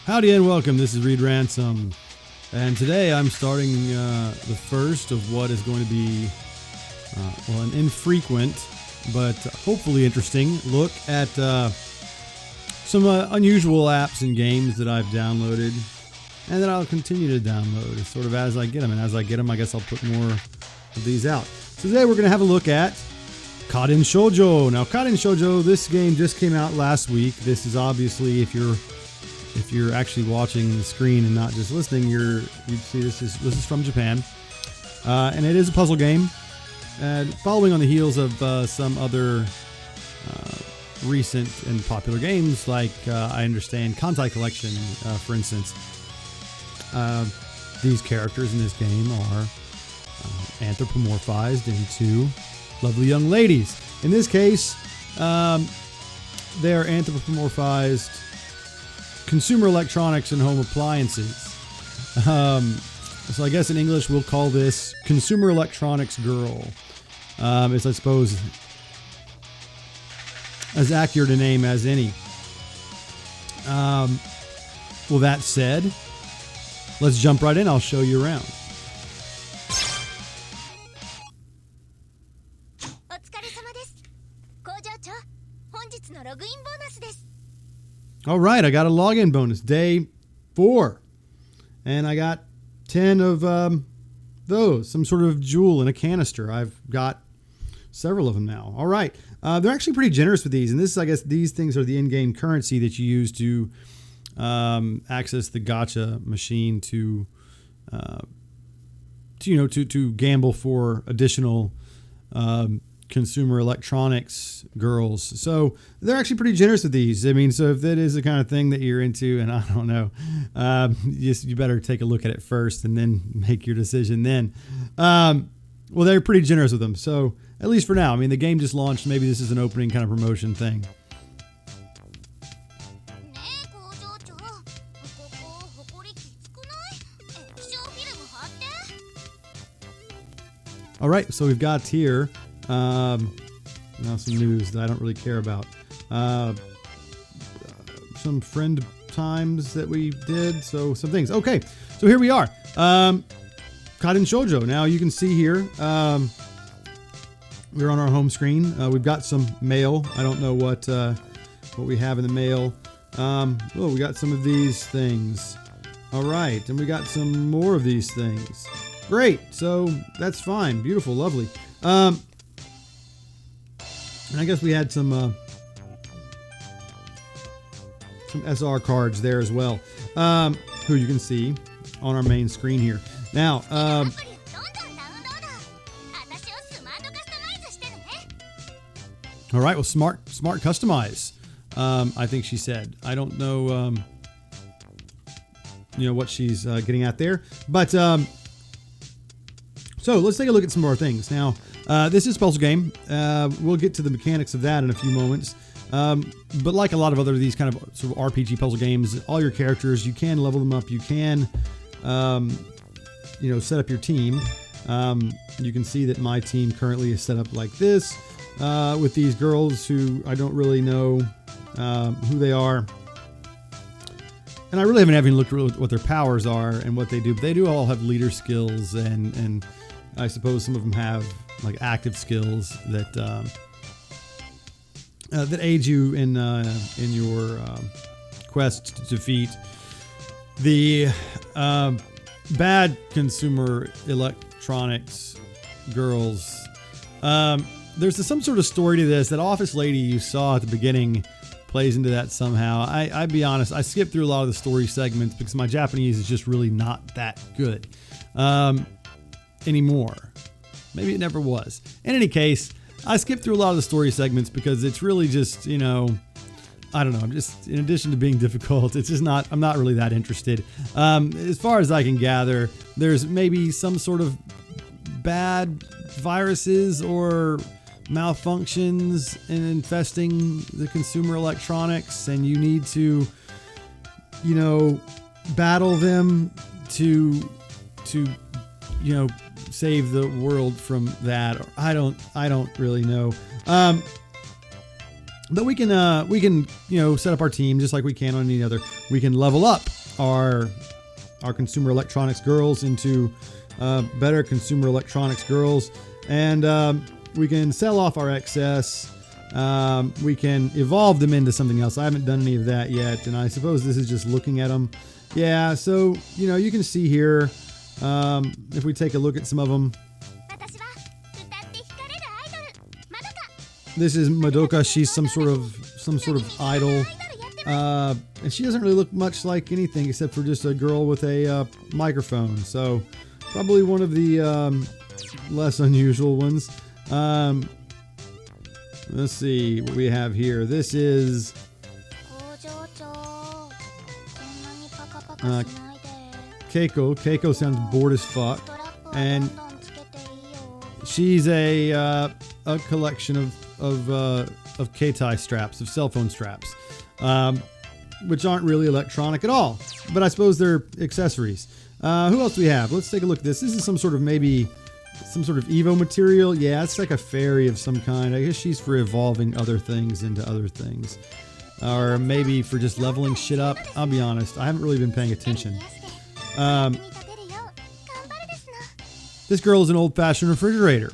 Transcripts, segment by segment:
Howdy and welcome, this is Reed Ransom, and today I'm starting the first of what is going to be, an infrequent, but hopefully interesting look at some unusual apps and games that I've downloaded, and that I'll continue to download sort of as I get them, and as I get them, I guess I'll put more of these out. So today we're going to have a look at Kaden Shoujo. Now, Kaden Shoujo, this game just came out last week. This is obviously, if you're actually watching the screen and not just listening, you'd see this is from Japan, and it is a puzzle game, and following on the heels of some other recent and popular games, like I understand Kantai Collection, for instance. These characters in this game are anthropomorphized into lovely young ladies. In this case, they're anthropomorphized consumer electronics and home appliances. So I guess in English we'll call this consumer electronics girl. It's, I suppose, as accurate a name as any. Well, that said, let's jump right in. I'll show you around. All right, I got a login bonus, day 4, and I got 10 of those, some sort of jewel in a canister. I've got several of them now. All right, they're actually pretty generous with these, and this, I guess, these things are the in-game currency that you use to access the gacha machine to gamble for additional consumer electronics girls. So they're actually pretty generous with these. I mean, so if that is the kind of thing that you're into, and I don't know, you better take a look at it first and then make your decision then. Well, they're pretty generous with them. So at least for now, I mean, the game just launched. Maybe this is an opening kind of promotion thing. All right, so we've got here now some news that I don't really care about. Some friend times that we did, so some things. Okay, so here we are. Kaden Shoujo. Now you can see here, we're on our home screen. We've got some mail. I don't know what we have in the mail. We got some of these things. All right, and we got some more of these things. Great, so that's fine. Beautiful, lovely. And I guess we had some SR cards there as well, who you can see on our main screen here. Now, all right, well, smart customize, I think she said. I don't know, what she's getting at there, but so let's take a look at some more things. Now, this is a puzzle game. We'll get to the mechanics of that in a few moments. But like a lot of other these kind of sort of RPG puzzle games, all your characters, you can level them up. You can, set up your team. You can see that my team currently is set up like this, with these girls who I don't really know who they are. And I really haven't even looked at what their powers are and what they do. But they do all have leader skills, and I suppose some of them have like active skills that that aid you in your quest to defeat the bad consumer electronics girls. There's some sort of story to this. That office lady you saw at the beginning plays into that somehow. I'd be honest, I skipped through a lot of the story segments because my Japanese is just really not that good anymore. Maybe it never was. In any case, I skipped through a lot of the story segments because it's really just, I don't know. I'm just, in addition to being difficult, it's just not, I'm not really that interested. As far as I can gather, there's maybe some sort of bad viruses or malfunctions in infesting the consumer electronics, and you need to, battle them to save the world from that. Or I don't really know. But we can set up our team just like we can on any other. We can level up our consumer electronics girls into better consumer electronics girls, and we can sell off our excess. We can evolve them into something else. I haven't done any of that yet, and I suppose this is just looking at them. Yeah, so you can see here if we take a look at some of them. This is Madoka. She's some sort of idol, and she doesn't really look much like anything except for just a girl with a microphone. So probably one of the less unusual ones. Let's see what we have here. This is Keiko. Keiko sounds bored as fuck, and she's a collection of Keitai straps, of cell phone straps, which aren't really electronic at all, but I suppose they're accessories. Who else do we have? Let's take a look at this. This is some sort of Evo material. Yeah, it's like a fairy of some kind. I guess she's for evolving other things into other things, or maybe for just leveling shit up. I'll be honest, I haven't really been paying attention. This girl is an old-fashioned refrigerator.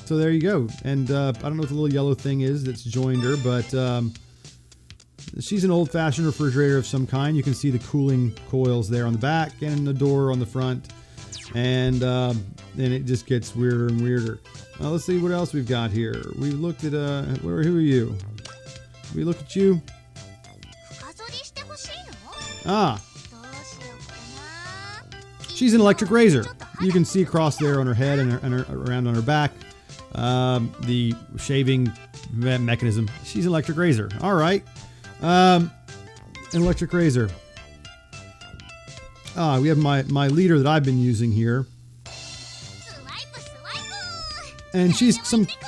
So there you go. And I don't know what the little yellow thing is that's joined her, but she's an old-fashioned refrigerator of some kind. You can see the cooling coils there on the back and the door on the front. And then it just gets weirder and weirder. Let's see what else we've got here. We looked at, who are you? We look at you. She's an electric razor. You can see across there on her head and around on her back. The shaving mechanism. She's an electric razor. All right. An electric razor. We have my leader that I've been using here. And she's some kind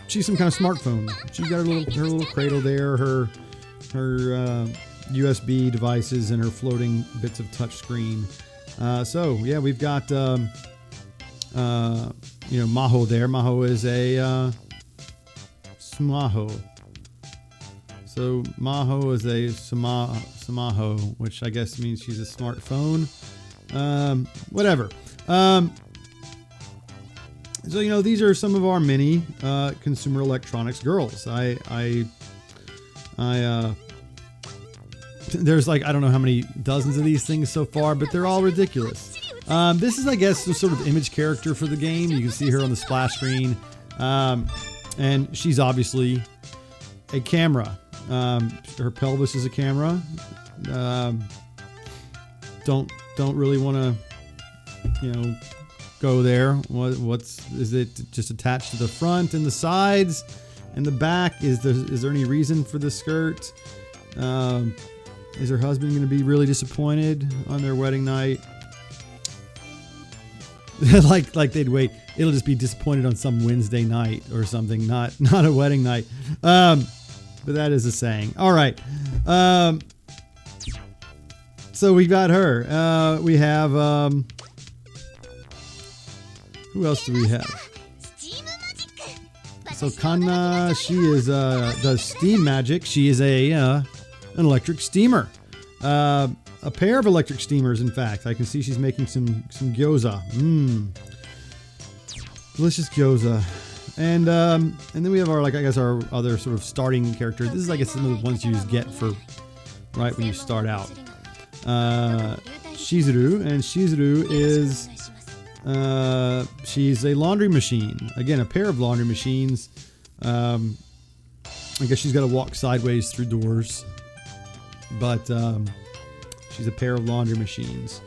of smartphone. She's got her little cradle there, her USB devices, and her floating bits of touch screen. So yeah, we've got Maho there. Maho is a Smaho. So Maho is a Samaho, which I guess means she's a smartphone. Whatever. So these are some of our mini consumer electronics girls. There's like, I don't know how many dozens of these things so far, but they're all ridiculous. This is, I guess, the sort of image character for the game. You can see her on the splash screen. And she's obviously a camera. Her pelvis is a camera. Don't really want to, go there. Is it just attached to the front and the sides and the back? Is there any reason for the skirt? Is her husband going to be really disappointed on their wedding night? like they'd wait. It'll just be disappointed on some Wednesday night or something, not a wedding night. But that is a saying. All right. So we got her. We have who else do we have? So Kanna, she is does steam magic. She is an electric steamer. A pair of electric steamers, in fact. I can see she's making some gyoza. Delicious gyoza. And then we have our other sort of starting character. This is, I guess, some of the ones you just get for right when you start out. Shizuru, and Shizuru is she's a laundry machine. Again, a pair of laundry machines. I guess she's got to walk sideways through doors, but she's a pair of laundry machines.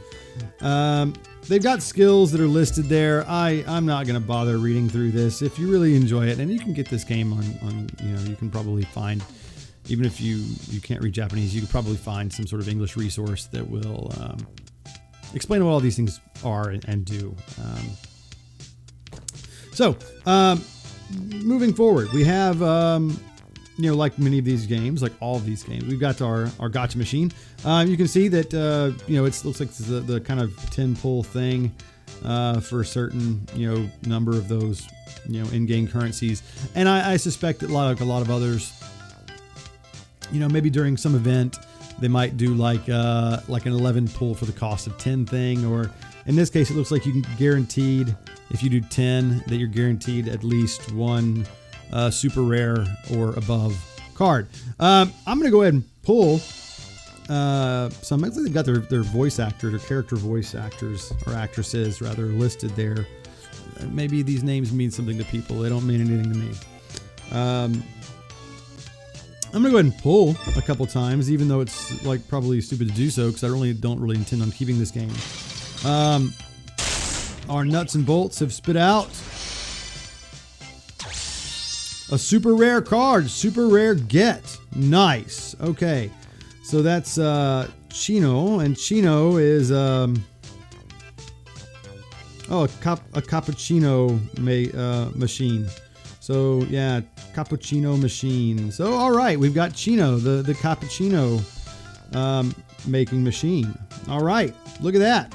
They've got skills that are listed there. I'm not going to bother reading through this. If you really enjoy it, and you can get this game on you can probably find, even if you can't read Japanese, you could probably find some sort of English resource that will explain what all these things are and do. So moving forward, we have like many of these games, like all of these games, we've got our gotcha machine. You can see that, it looks like the kind of 10 pull thing for a certain, number of those, in-game currencies. And I suspect that like a lot of others, maybe during some event, they might do like an 11 pull for the cost of 10 thing. Or in this case, it looks like you can guaranteed, if you do 10, that you're guaranteed at least one super rare or above card. I'm going to go ahead and pull some. Looks like they've got their voice actors or character voice actors or actresses rather listed there. Maybe these names mean something to people. They don't mean anything to me. I'm going to go ahead and pull a couple times, even though it's like probably stupid to do so because I don't really intend on keeping this game. Our nuts and bolts have spit out a super rare card, super rare get. Nice. Okay, so that's Chino, and Chino is a cappuccino machine. So yeah, cappuccino machine. So all right, we've got Chino, the cappuccino making machine. All right, look at that.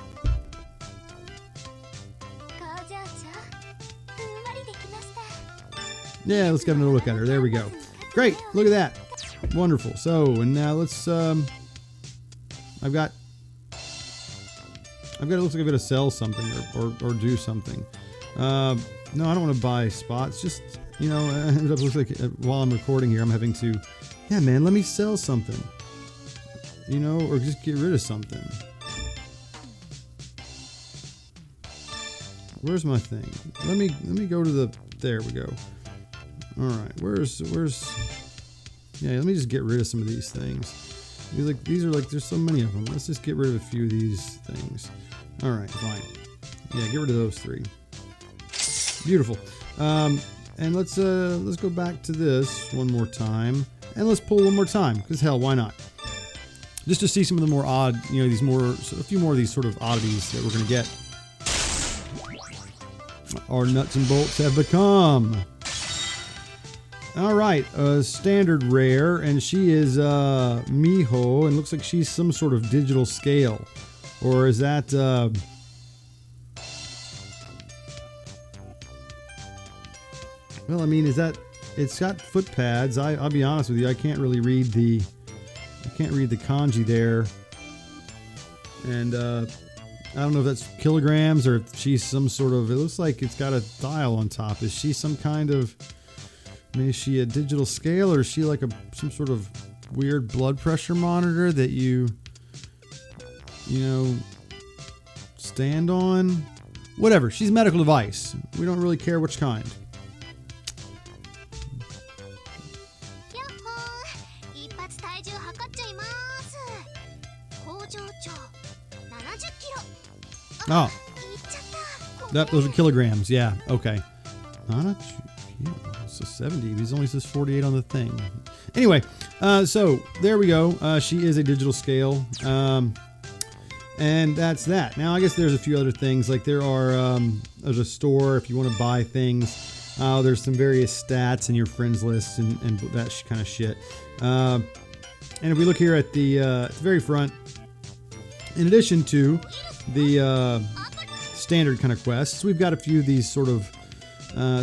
Yeah, let's get another look at her. There we go. Great, look at that. Wonderful. So, and now let's it looks like I've got to sell something or do something. No, I don't want to buy spots. Just, it looks like while I'm recording here, I'm having to, yeah, man, let me sell something. Or just get rid of something. Where's my thing? Let me go to there we go. All right, where's yeah, let me just get rid of some of these things. These are there's so many of them. Let's just get rid of a few of these things. All right, fine. Yeah, get rid of those 3. Beautiful. And let's go back to this one more time, and let's pull one more time because hell, why not? Just to see some of the more odd, a few more of these sort of oddities that we're gonna get. Our nuts and bolts have become. All right, standard rare, and she is Miho, and looks like she's some sort of digital scale, or is that? Well, I mean, is that? It's got foot pads. I'll be honest with you, I can't really read the kanji there, and I don't know if that's kilograms or if she's some sort of. It looks like it's got a dial on top. Is she some kind of? I mean, is she a digital scale, or is she like some sort of weird blood pressure monitor that you stand on? Whatever. She's a medical device. We don't really care which kind. Oh, those are kilograms. Yeah. Okay. So 70. It only says 48 on the thing. Anyway, so there we go. She is a digital scale, and that's that. Now, I guess there's a few other things. Like there's a store if you want to buy things. There's some various stats in your friends list and that kind of shit. And if we look here at the very front, in addition to the standard kind of quests, we've got a few of these sort of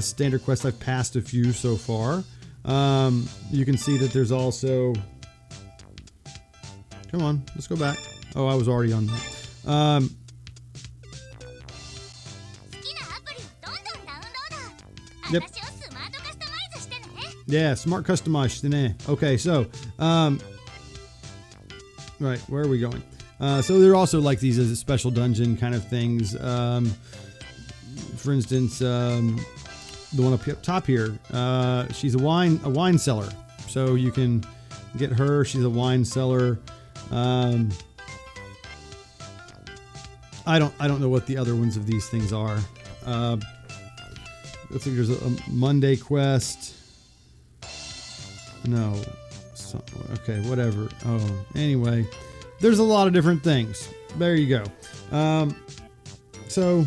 standard quests. I've passed a few so far. You can see that there's also. Come on, let's go back. Oh, I was already on that. Yep. Yeah, smart customize. Okay, so right, where are we going? So there are also like these as special dungeon kind of things. For instance, the one up top here, she's a wine cellar, so you can get her. She's a wine cellar. I don't know what the other ones of these things are. Looks like there's a Monday quest. No. Okay, whatever. Oh, anyway, there's a lot of different things. There you go. So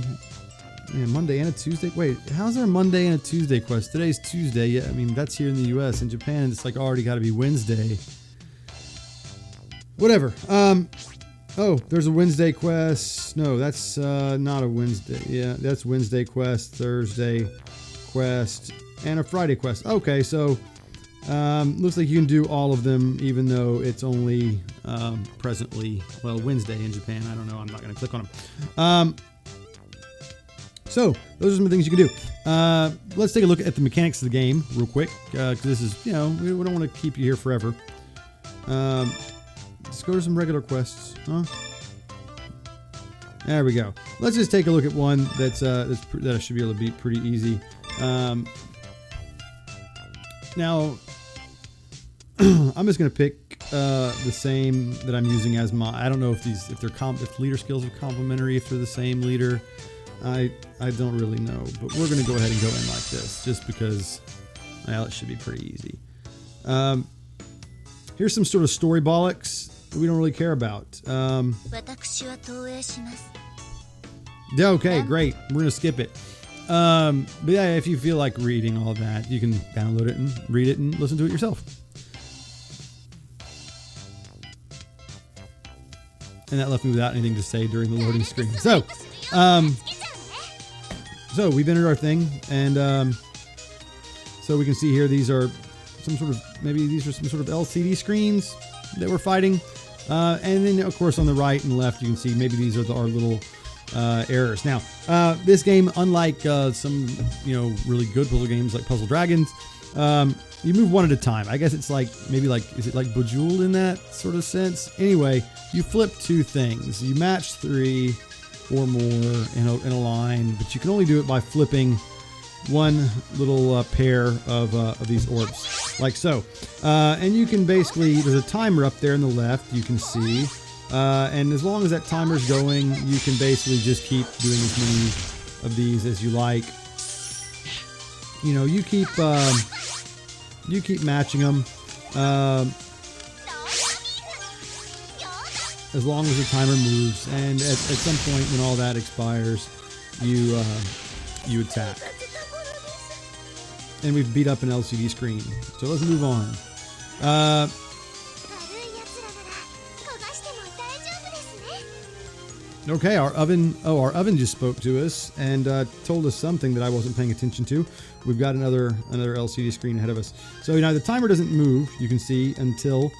Yeah, Monday and a Tuesday. Wait, how's there a Monday and a Tuesday quest? Today's Tuesday. Yeah, I mean, that's here in the US. In Japan, it's like already got to be Wednesday. Whatever. Oh, there's a Wednesday quest. No, that's not a Wednesday. Yeah, that's Wednesday quest, Thursday quest, and a Friday quest. Okay, so looks like you can do all of them, even though it's only presently, well, Wednesday in Japan. I don't know. I'm not going to click on them. So those are some of the things you can do. Let's take a look at the mechanics of the game real quick, because this is, we don't want to keep you here forever. Let's go to some regular quests. Huh? There we go. Let's just take a look at one that should be able to be pretty easy. Now, I'm just going to pick the same that I'm using as my. I don't know if if leader skills are complementary, if they're the same leader. I don't really know, but we're going to go ahead and go in like this, just because. Well, it should be pretty easy. Here's some sort of story bollocks that we don't really care about. Yeah, okay, great. We're going to skip it. But yeah, if you feel like reading all that, you can download it and read it and listen to it yourself. And that left me without anything to say during the loading screen. So we've entered our thing, and so we can see here these are some sort of, maybe these are some sort of LCD screens that we're fighting. And then, of course, on the right and left, you can see maybe these are our little errors. Now, this game, unlike some, really good puzzle games like Puzzle Dragons, you move one at a time. I guess it's like, is it like Bejeweled in that sort of sense? Anyway, you flip two things. You match three or more in a line, but you can only do it by flipping one little pair of these orbs, like so. And you can basically, there's a timer up there on the left, you can see. And as long as that timer's going, you can basically just keep doing as many of these as you like. You keep matching them. As long as the timer moves, and at some point when all that expires, you attack. And we've beat up an LCD screen. So let's move on. Okay, our oven just spoke to us and told us something that I wasn't paying attention to. We've got another LCD screen ahead of us. So now the timer doesn't move, you can see, until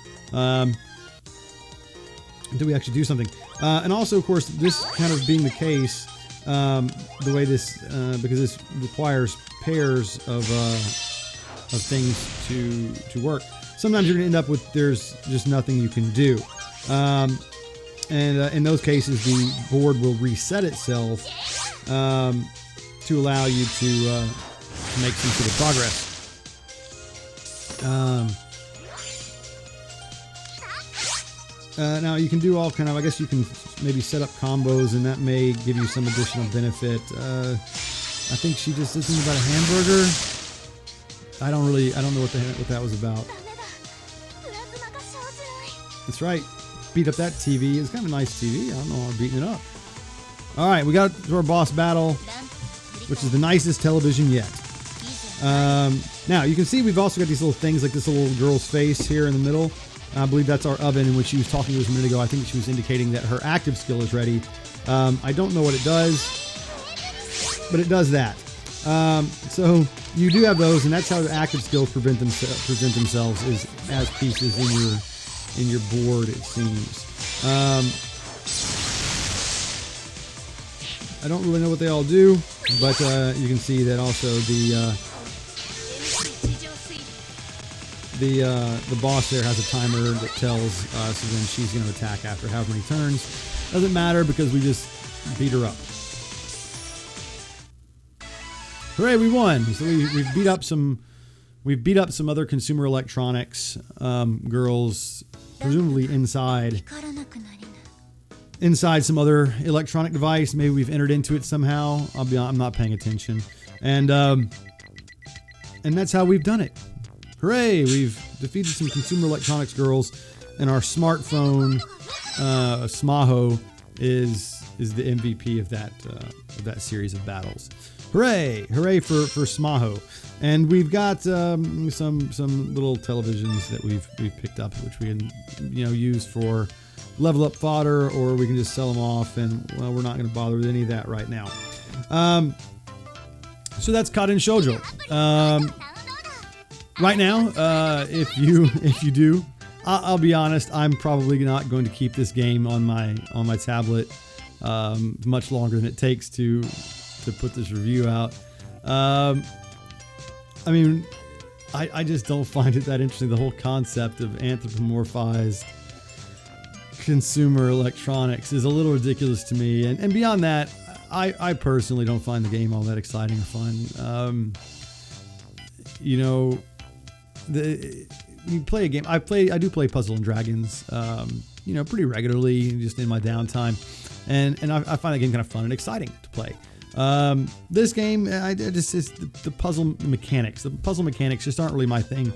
we actually do something. And also, of course, this kind of being the case, the way this, because this requires pairs of things to work. Sometimes you're going to end up with there's just nothing you can do. And in those cases, the board will reset itself to allow you to make some sort of progress. Now you can do all kind of, I guess you can maybe set up combos, and that may give you some additional benefit. I think she just did something about a hamburger. I don't know what that was about. That's right. Beat up that TV. It's kind of a nice TV. I don't know why I'm beating it up. All right, we got to our boss battle, which is the nicest television yet. Now you can see we've also got these little things like this little girl's face here in the middle. I believe that's our oven, in which she was talking to us a minute ago. I think she was indicating that her active skill is ready. I don't know what it does, but it does that. So you do have those, and that's how the active skills present themselves, is as pieces in your board, it seems. I don't really know what they all do, but you can see that also the boss there has a timer that tells us when she's going to attack after however many turns. Doesn't matter because we just beat her up. Hooray, we won! So we've beat up some other consumer electronics girls, presumably inside some other electronic device. Maybe we've entered into it somehow. I'm not paying attention, and that's how we've done it. Hooray! We've defeated some consumer electronics girls, and our smartphone, Smaho, is is the MVP of that series of battles. Hooray! Hooray for Smaho! And we've got some little televisions that we've picked up, which we can use for level up fodder, or we can just sell them off. And well, we're not going to bother with any of that right now. So that's Kaden Shoujo. Right now, if you do, I'll be honest, I'm probably not going to keep this game on my tablet much longer than it takes to put this review out. I mean, I just don't find it that interesting. The whole concept of anthropomorphized consumer electronics is a little ridiculous to me. And beyond that, I personally don't find the game all that exciting or fun. You play a game. I do play Puzzle and Dragons, pretty regularly, just in my downtime, and I find that game kind of fun and exciting to play. This game, it's the puzzle mechanics. The puzzle mechanics just aren't really my thing.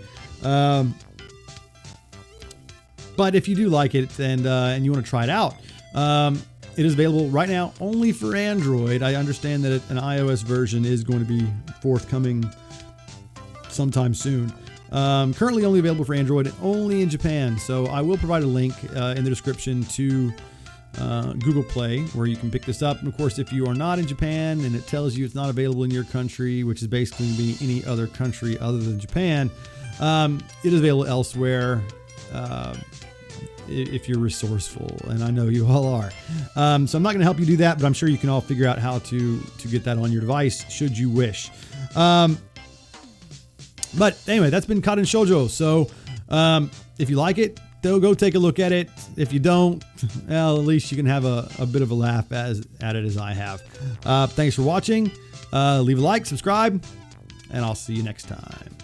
But if you do like it and you want to try it out, it is available right now only for Android. I understand that an iOS version is going to be forthcoming sometime soon. Currently only available for Android, only in Japan. So I will provide a link in the description to Google Play, where you can pick this up. And of course, if you are not in Japan and it tells you it's not available in your country, which is basically be any other country other than Japan, it is available elsewhere if you're resourceful, and I know you all are. So I'm not going to help you do that, but I'm sure you can all figure out how to get that on your device should you wish. But anyway, that's been Kaden Shoujo. So if you like it, go take a look at it. If you don't, well, at least you can have a bit of a laugh at it as I have. Thanks for watching. Leave a like, subscribe, and I'll see you next time.